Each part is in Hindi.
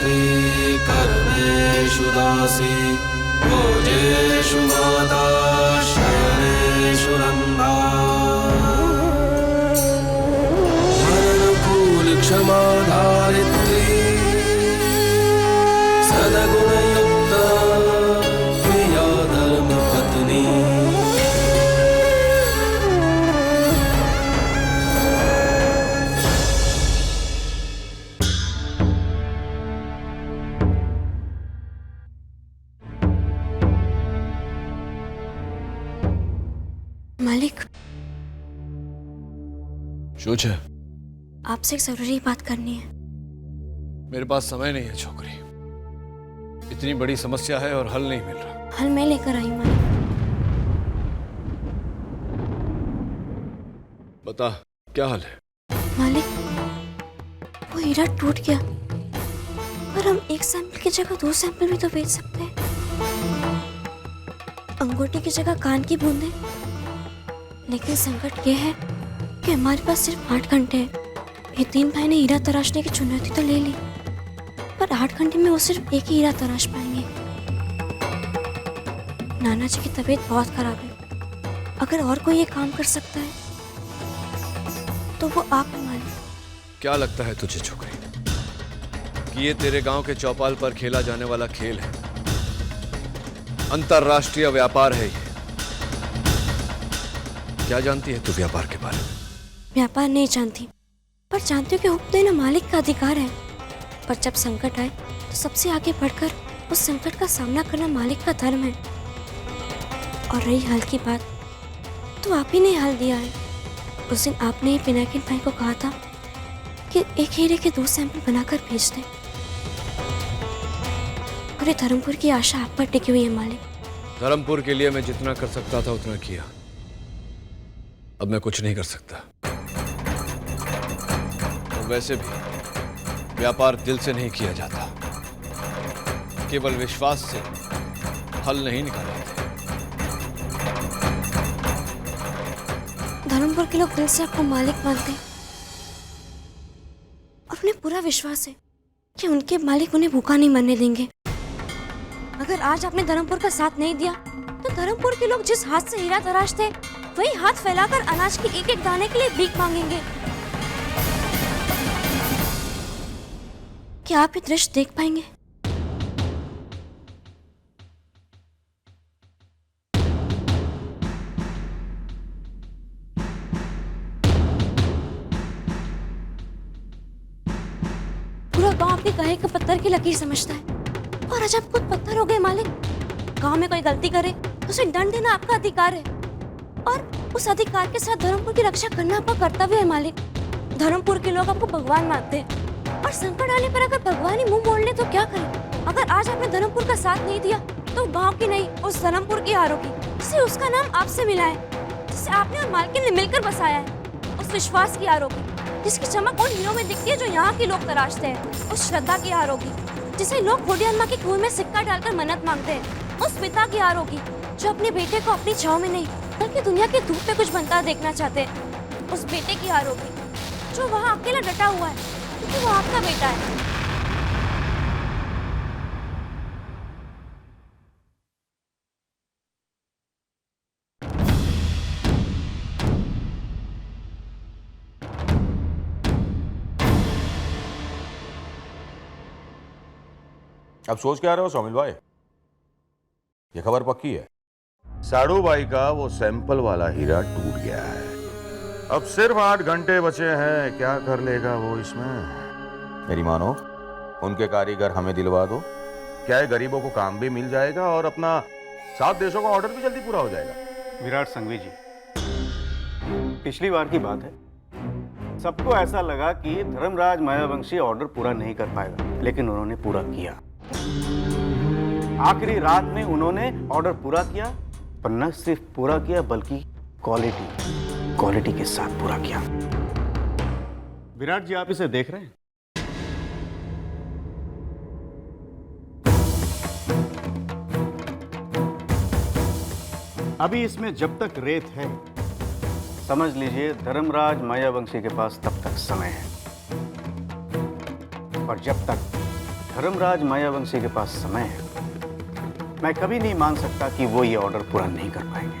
धारित्री कर्णेषु दासी भोजेषु माता शयनेषु रम्भा मननुकूल क्षमा धारित्री सद्गुणयुक्ता प्रिया धर्मपत्नी मालिक, सोच है, आपसे एक जरूरी बात करनी है। मेरे पास समय नहीं है छोकरी। इतनी बड़ी समस्या है और हल नहीं मिल रहा। हल मैं लेकर आई मालिक। बता, क्या हाल है? मालिक, वो हीरा टूट गया, पर हम एक सैंपल की जगह 2 सैंपल भी तो भेज सकते हैं। अंगूठी की जगह कान की बूंदें। लेकिन संकट ये है कि हमारे पास सिर्फ 8 घंटे हैं। यतीम भाई ने हीरा तराशने की चुनौती तो ले ली, पर 8 घंटे में वो सिर्फ एक ही हीरा तराश पाएंगे। नाना जी की तबीयत बहुत खराब है। अगर और कोई ये काम कर सकता है तो वो आप हैं मालिक। क्या लगता है तुझे छोकरी कि ये तेरे गांव के चौपाल पर खेला जाने वाला खेल है? अंतरराष्ट्रीय व्यापार है ये। क्या जानती है तू व्यापार के बारे में? व्यापार नहीं जानती, पर जानती हूँ कि हुक्म देना मालिक का अधिकार है। पर जब संकट आए तो सबसे आगे बढ़कर उस संकट का सामना करना मालिक का धर्म है। और रही हल की बात, तो आप ही ने हल दिया है। उस दिन आपने ही पिनाकिन भाई को कहा था कि एक हीरे के 2 सैंपल बनाकर भेज दें। पूरे धर्मपुर की आशा आप पर टिकी हुई है मालिक। धर्मपुर के लिए मैं जितना कर सकता था उतना किया। अब मैं कुछ नहीं कर सकता। और वैसे भी व्यापार दिल से नहीं किया जाता, केवल विश्वास से हल नहीं निकाला जाता। धर्मपुर के लोग दिल से आपको मालिक मानते हैं और उन्हें पूरा विश्वास है कि उनके मालिक उन्हें भूखा नहीं मरने देंगे। अगर आज आपने धर्मपुर का साथ नहीं दिया तो धर्मपुर के लोग जिस हाथ से हीरा तराशते वही हाथ फैलाकर अनाज के एक एक दाने के लिए भीख मांगेंगे। क्या आप ये दृश्य देख पाएंगे? पूरा गांव आपके कहे के पत्थर की लकीर समझता है, और आज आप खुद पत्थर हो गए मालिक। गांव में कोई गलती करे तो उसे दंड देना आपका अधिकार है, और उस अधिकार के साथ धर्मपुर की रक्षा करना आपका कर्तव्य है मालिक। धर्मपुर के लोग आपको भगवान मानते हैं, और संकट आने पर अगर भगवान ही मुंह मोड़ ले तो क्या करें? अगर आज आपने धर्मपुर का साथ नहीं दिया तो गांव की नहीं, उस धर्मपुर की हार होगी, जिसे उसका नाम आपसे मिला है, जिसे आपने और मालकिन ने मिलकर बसाया है। उस विश्वास की हार होगी जिसकी चमक उन हीरों में दिखती है जो यहाँ के लोग तराशते हैं। उस श्रद्धा की हार होगी जिसे लोग खोडियान माँ के कुएं में सिक्का डालकर मन्नत मांगते हैं। उस पिता की हार होगी जो अपने बेटे को अपनी छांव में नहीं बल्कि दुनिया के धूप पे कुछ बनता देखना चाहते हैं। उस बेटे की हार होगी जो वहाँ अकेला डटा हुआ है क्योंकि वो आपका बेटा है। अब सोच क्या रहे हो सोमिल भाई? ये खबर पक्की है, साड़ू भाई का वो सैंपल वाला हीरा टूट गया है। अब सिर्फ 8 घंटे बचे हैं, क्या कर लेगा वो इसमें? मेरी मानो, उनके कारीगर हमें दिलवा दो, क्या है गरीबों को काम भी मिल जाएगा और अपना 7 देशों का ऑर्डर भी जल्दी पूरा हो जाएगा। विराट संघवी जी, पिछली बार की बात है, सबको ऐसा लगा कि धर्मराज मायावंशी ऑर्डर पूरा नहीं कर पाएगा, लेकिन उन्होंने पूरा किया। आखिरी रात में उन्होंने ऑर्डर पूरा किया, पर न सिर्फ पूरा किया बल्कि क्वालिटी के साथ पूरा किया। विराट जी, आप इसे देख रहे हैं? अभी इसमें जब तक रेत है, समझ लीजिए धर्मराज मायावंशी के पास तब तक समय है, और जब तक धर्मराज मायावंशी के पास समय है, मैं कभी नहीं मान सकता कि वो ये ऑर्डर पूरा नहीं कर पाएंगे।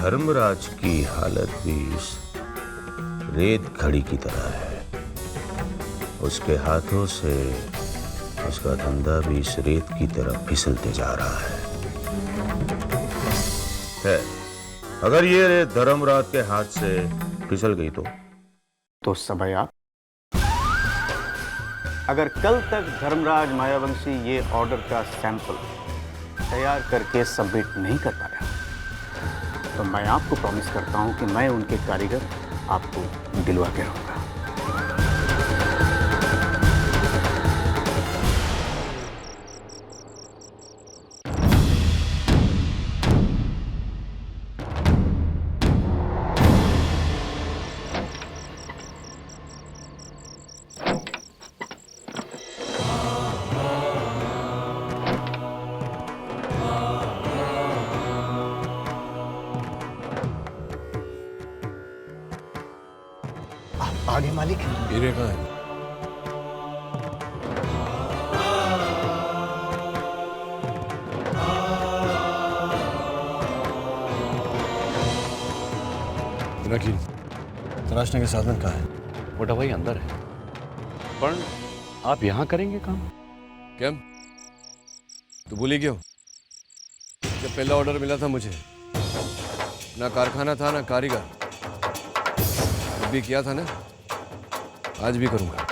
धर्मराज की हालत भी इस रेत घड़ी की तरह है। उसके हाथों से उसका धंधा भी इस रेत की तरह फिसलते जा रहा है। अगर ये रेत धर्मराज के हाथ से फिसल गई तो समय आप, अगर कल तक धर्मराज मायावंशी ये ऑर्डर का सैंपल तैयार करके सबमिट नहीं कर पाया तो मैं आपको प्रॉमिस करता हूं कि मैं उनके कारीगर आपको दिलवा के रहूंगा। आगे मालिक। हीरे कहाँ है? नकील, तराशने के साधन कहाँ है? वो दवाई अंदर है। पर आप यहाँ करेंगे काम? क्यों? तू भूली क्यों? जब पहला ऑर्डर मिला था मुझे, ना कारखाना था ना कारीगर, तब भी किया था ना, आज भी करूंगा।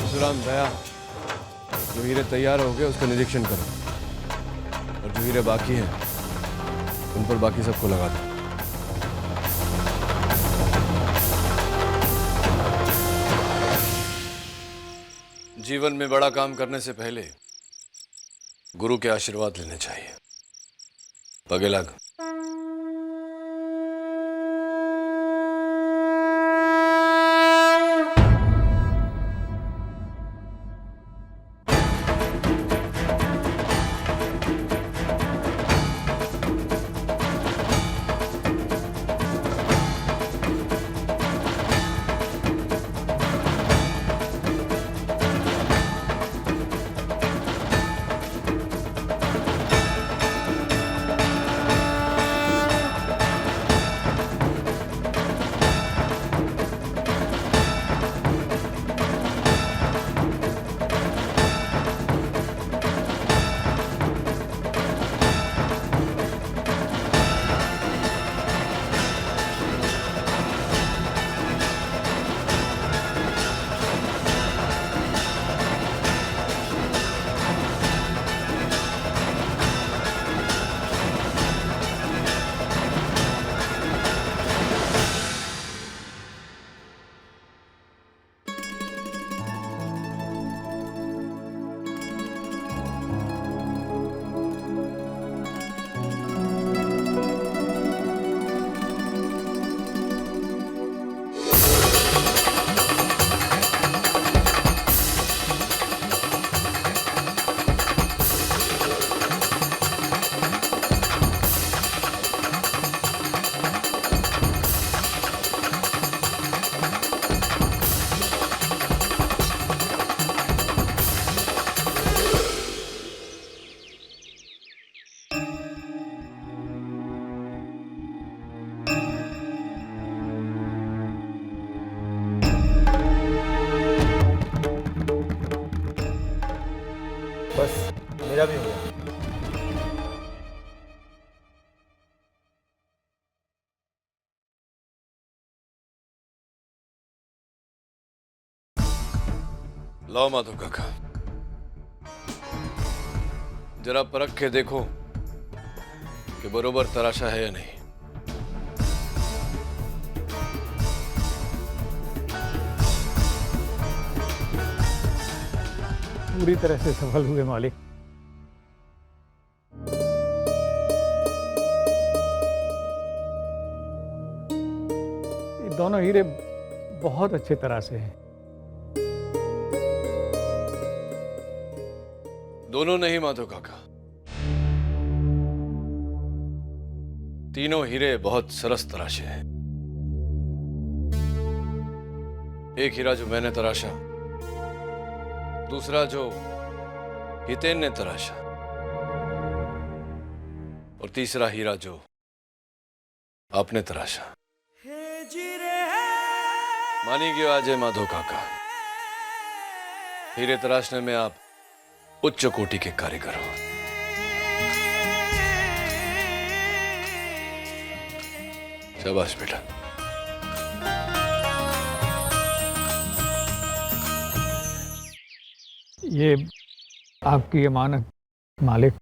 सुराम दया, जो हीरे तैयार हो गए उसका निरीक्षण करो, और जो हीरे बाकी हैं उन पर बाकी सबको लगा दो। जीवन में बड़ा काम करने से पहले गुरु के आशीर्वाद लेने चाहिए। पगे लग। बस मेरा भी हो गया। लाओ माधव काका, जरा परख के देखो कि बरोबर तराशा है या नहीं। पूरी तरह से सफल हुए मालिक। ये दोनों हीरे बहुत अच्छे तरह से हैं। दोनों नहीं माधव काका, तीनों हीरे बहुत सरस तराशे हैं। एक हीरा जो मैंने तराशा, दूसरा जो हितेन ने तराशा, और तीसरा हीरा जो आपने तराशा। मानी गयो आज माधो काका, हीरे तराशने में आप उच्च कोटि के कारीगर हो। शाबाश बेटा। ये आपकी अमानत मालिक।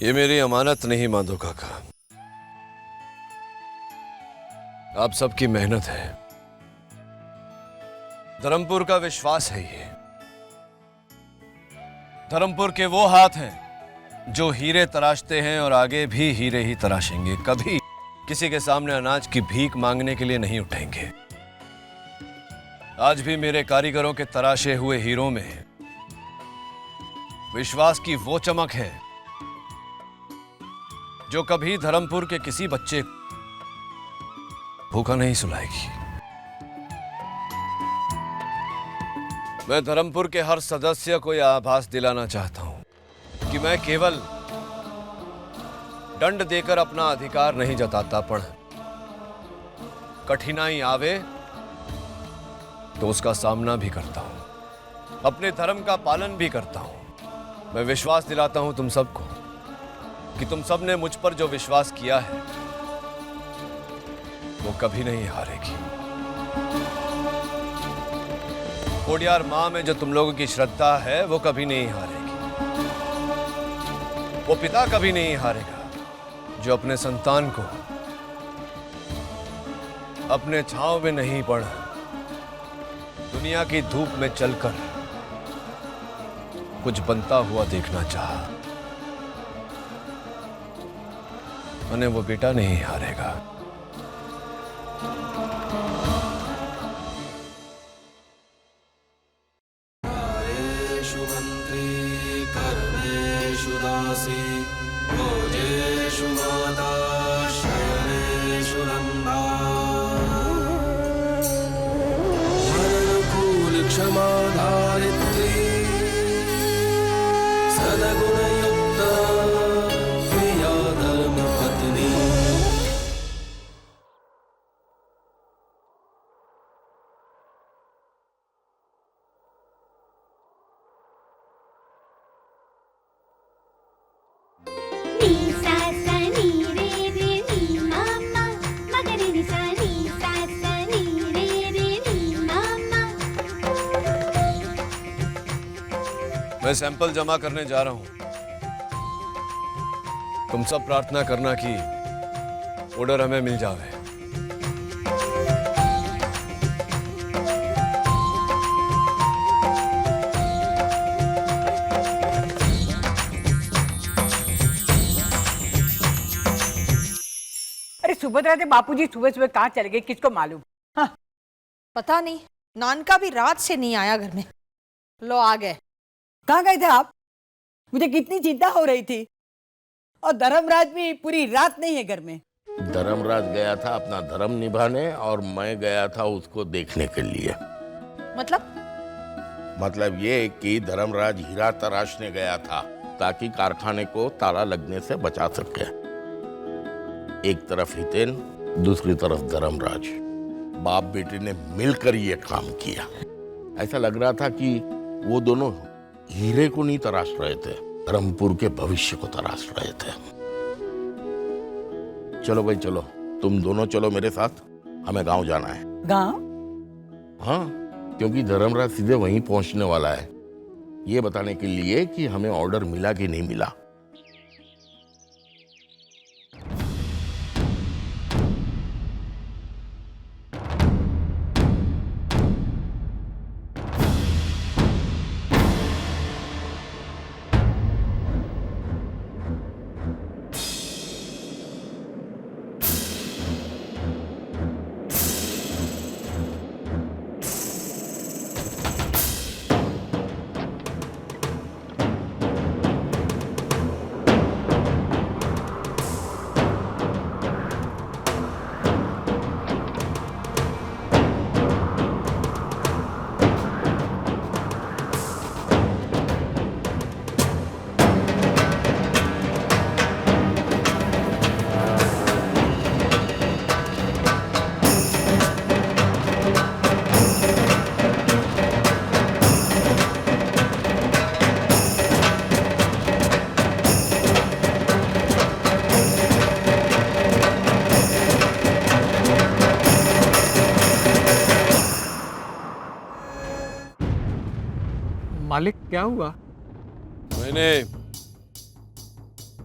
ये मेरी अमानत नहीं माधो काका, आप सबकी मेहनत है, धर्मपुर का विश्वास है। ये धर्मपुर के वो हाथ हैं जो हीरे तराशते हैं और आगे भी हीरे ही तराशेंगे, कभी किसी के सामने अनाज की भीख मांगने के लिए नहीं उठेंगे। आज भी मेरे कारीगरों के तराशे हुए हीरों में विश्वास की वो चमक है जो कभी धर्मपुर के किसी बच्चे भूखा नहीं सुलाएगी। मैं धर्मपुर के हर सदस्य को यह आभास दिलाना चाहता हूं कि मैं केवल दंड देकर अपना अधिकार नहीं जताता, पर कठिनाई आवे तो उसका सामना भी करता हूं, अपने धर्म का पालन भी करता हूं। मैं विश्वास दिलाता हूं तुम सबको कि तुम सब ने मुझ पर जो विश्वास किया है वो कभी नहीं हारेगी। कोडियार मां में जो तुम लोगों की श्रद्धा है वो कभी नहीं हारेगी। वो पिता कभी नहीं हारेगा जो अपने संतान को अपने छांव में नहीं पड़ा, दुनिया की धूप में चलकर कुछ बनता हुआ देखना चाहा, उन्हें वो बेटा नहीं हारेगा। कार्येषु मन्त्री कर्मेषु दासी भोजेषु माता शयनेषु नन्दा मरणकूल क्षमा धारित्री सद्गुणयुक्ता प्रिया धर्मपत्नी। मैं सैंपल जमा करने जा रहा हूं, तुम सब प्रार्थना करना कि ऑर्डर हमें मिल जावे। अरे सुभद्रा के बापूजी सुबह सुबह कहाँ चले गए, किसको मालूम। हाँ। पता नहीं, नानका भी रात से नहीं आया घर में। लो आ गए। कहाँ गए थे आप? मुझे कितनी चिंता हो रही थी। और धर्मराज भी पूरी रात नहीं है घर में। धर्मराज गया था अपना धर्म निभाने और मैं गया था उसको देखने के लिए। मतलब ये कि धर्मराज हीरा तराशने गया था ताकि कारखाने को ताला लगने से बचा सके। एक तरफ हितेन, दूसरी तरफ धर्मराज, बाप बेटे ने मिलकर ये काम किया। ऐसा लग रहा था कि वो दोनों हीरे को नहीं तराश रहे थे, धर्मपुर के भविष्य को तराश रहे थे। चलो भाई चलो, तुम दोनों चलो मेरे साथ, हमें गांव जाना है। गांव? हाँ, क्योंकि धर्मराज सीधे वहीं पहुंचने वाला है, ये बताने के लिए कि हमें ऑर्डर मिला कि नहीं मिला। क्या हुआ? मैंने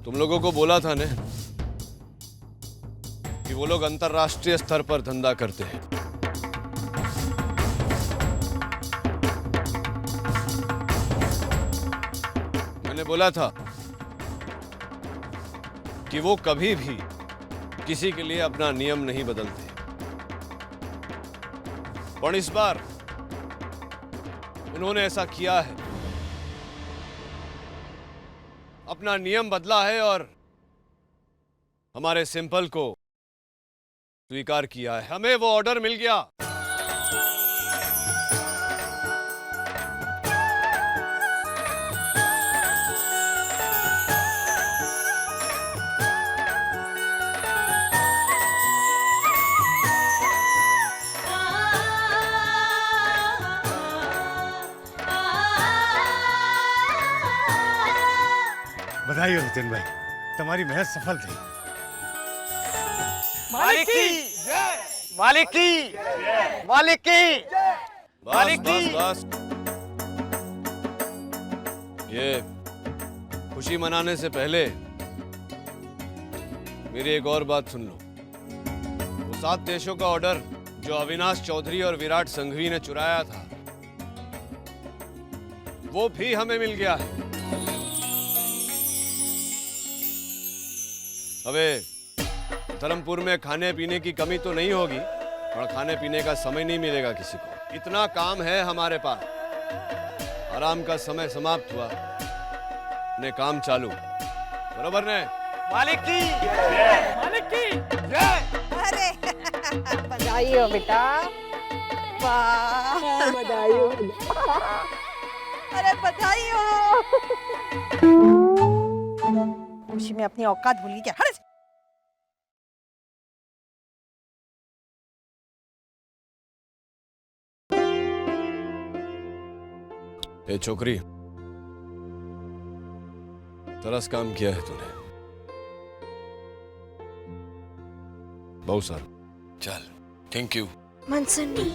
तुम लोगों को बोला था ना कि वो लोग अंतरराष्ट्रीय स्तर पर धंधा करते हैं। मैंने बोला था कि वो कभी भी किसी के लिए अपना नियम नहीं बदलते, पर इस बार इन्होंने ऐसा किया है, अपना नियम बदला है और हमारे सिंपल को स्वीकार किया है। हमें वो ऑर्डर मिल गया। बधाई हो नितिन भाई, तुम्हारी मेहनत सफल रही। मालिक की जय, मालिक की, मालिक की, मालिक की। बस ये खुशी मनाने से पहले मेरी एक और बात सुन लो। वो 7 देशों का ऑर्डर जो अविनाश चौधरी और विराट संघवी ने चुराया था, वो भी हमें मिल गया है। अबे धर्मपुर में खाने पीने की कमी तो नहीं होगी, और खाने पीने का समय नहीं मिलेगा किसी को। इतना काम है हमारे पास। आराम का समय समाप्त हुआ, ने काम चालू। बरोबर ने? मालिक की जय, मालिक की जय। अरे बधाई हो बेटा, वाह बधाई हो, अरे बधाई हो। खुशी में अपनी औकात भूली क्या? हट। ए छोकरी, तरस काम किया है तूने, बहुत सारा। चल, थैंक यू। मनसुनी